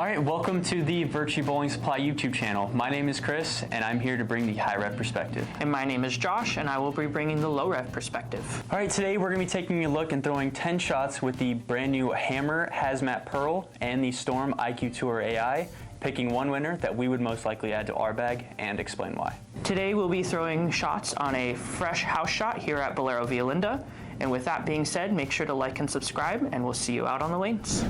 All right, welcome to the Virtue Bowling Supply YouTube channel. My name is Chris, and I'm here to bring the high rev perspective. And my name is Josh, and I will be bringing the low rev perspective. All right, today we're gonna be taking a look and throwing 10 shots with the brand new Hammer Hazmat Pearl and the Storm IQ Tour AI, picking one winner that we would most likely add to our bag and explain why. Today we'll be throwing shots on a fresh house shot here at Bolero Via Linda. And with that being said, make sure to like and subscribe, and we'll see you out on the lanes.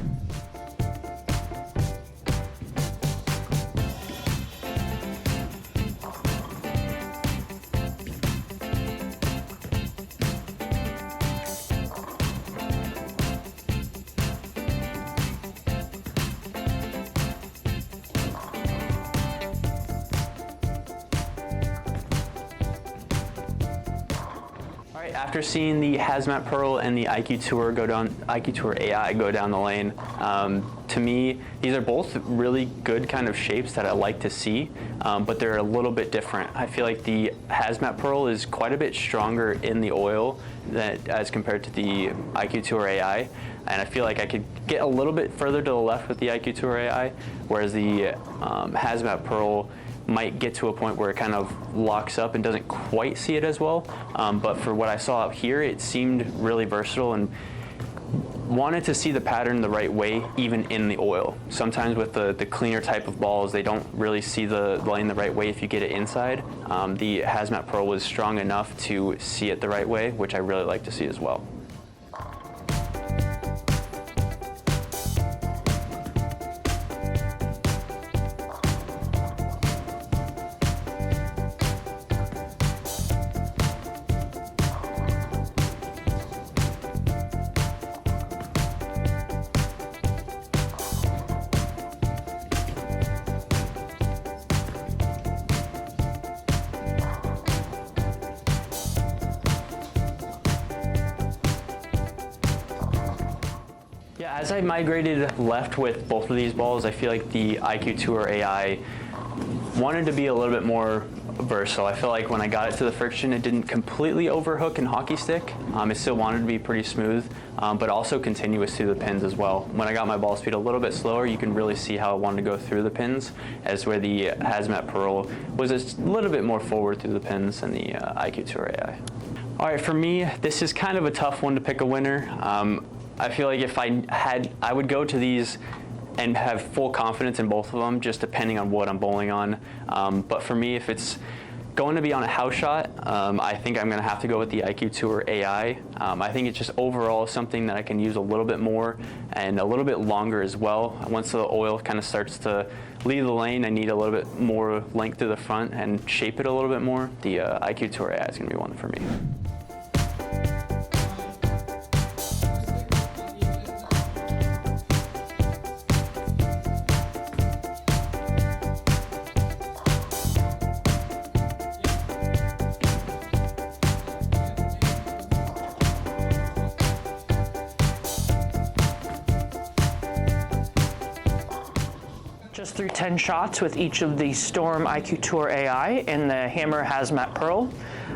After seeing the Hazmat Pearl and the IQ Tour AI go down the lane, to me, these are both really good kind of shapes that I like to see, but they're a little bit different. I feel like the Hazmat Pearl is quite a bit stronger in the oil as compared to the IQ Tour AI, and I feel like I could get a little bit further to the left with the IQ Tour AI, whereas the Hazmat Pearl might get to a point where it kind of locks up and doesn't quite see it as well. But for what I saw up here, it seemed really versatile and wanted to see the pattern the right way, even in the oil. Sometimes with the cleaner type of balls, they don't really see the lane the right way if you get it inside. The Hazmat Pearl was strong enough to see it the right way, which I really like to see as well. Yeah, as I migrated left with both of these balls, I feel like the IQ Tour AI wanted to be a little bit more versatile. I feel like when I got it to the friction, it didn't completely overhook and hockey stick. It still wanted to be pretty smooth, but also continuous through the pins as well. When I got my ball speed a little bit slower, you can really see how it wanted to go through the pins, as where the Hazmat Pearl was a little bit more forward through the pins than the IQ Tour AI. All right, for me, this is kind of a tough one to pick a winner. I feel like if I would go to these and have full confidence in both of them, just depending on what I'm bowling on. But for me, if it's going to be on a house shot, I think I'm going to have to go with the IQ Tour AI. I think it's just overall something that I can use a little bit more and a little bit longer as well. Once the oil kind of starts to leave the lane, I need a little bit more length to the front and shape it a little bit more. The IQ Tour AI is going to be one for me. Just threw 10 shots with each of the Storm IQ Tour AI and the Hammer Hazmat Pearl.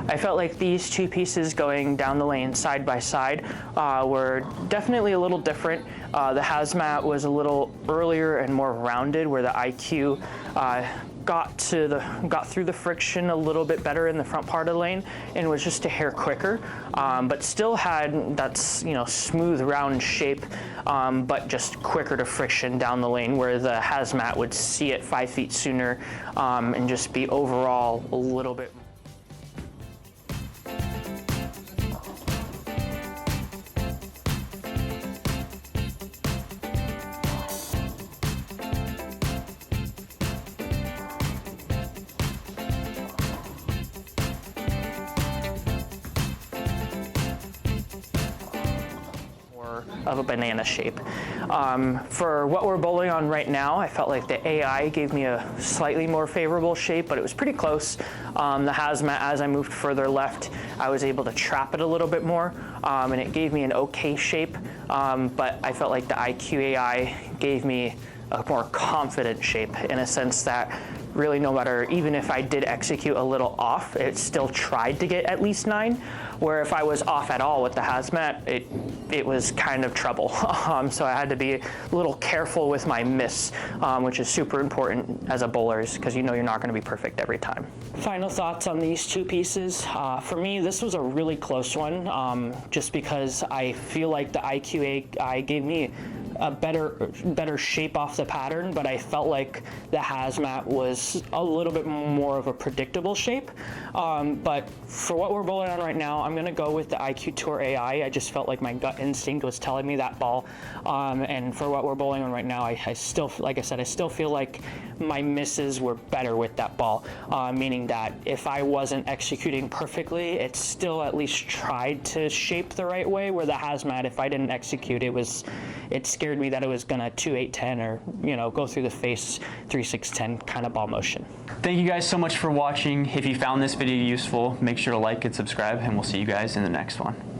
I felt like these two pieces going down the lane side by side were definitely a little different. The Hazmat was a little earlier and more rounded, where the IQ got through the friction a little bit better in the front part of the lane and was just a hair quicker, but still had that smooth round shape, but just quicker to friction down the lane, where the Hazmat would see it 5 feet sooner and just be overall a little bit. Of a banana shape. For what we're bowling on right now, I felt like the AI gave me a slightly more favorable shape, but it was pretty close. The Hazmat, as I moved further left, I was able to trap it a little bit more, and it gave me an okay shape, but I felt like the IQ AI gave me a more confident shape, in a sense that really no matter, even if I did execute a little off, it still tried to get at least 9, where if I was off at all with the Hazmat, it was kind of trouble. So I had to be a little careful with my miss, which is super important as a bowler, because you know you're not going to be perfect every time. Final thoughts on these two pieces. For me, this was a really close one, just because I feel like the IQ gave me a better shape off the pattern, but I felt like the Hazmat was a little bit more of a predictable shape. But for what we're bowling on right now, I'm gonna go with the IQ Tour AI. I just felt like my gut instinct was telling me that ball. And for what we're bowling on right now, I still, like I said, I still feel like my misses were better with that ball, meaning that if I wasn't executing perfectly, it still at least tried to shape the right way, where the Hazmat, if I didn't execute, it scared me that it was gonna 2-8-10 or, you know, go through the face 3-6-10 kind of ball motion. Thank you guys so much for watching. If you found this video useful, make sure to like and subscribe, and we'll see you guys in the next one.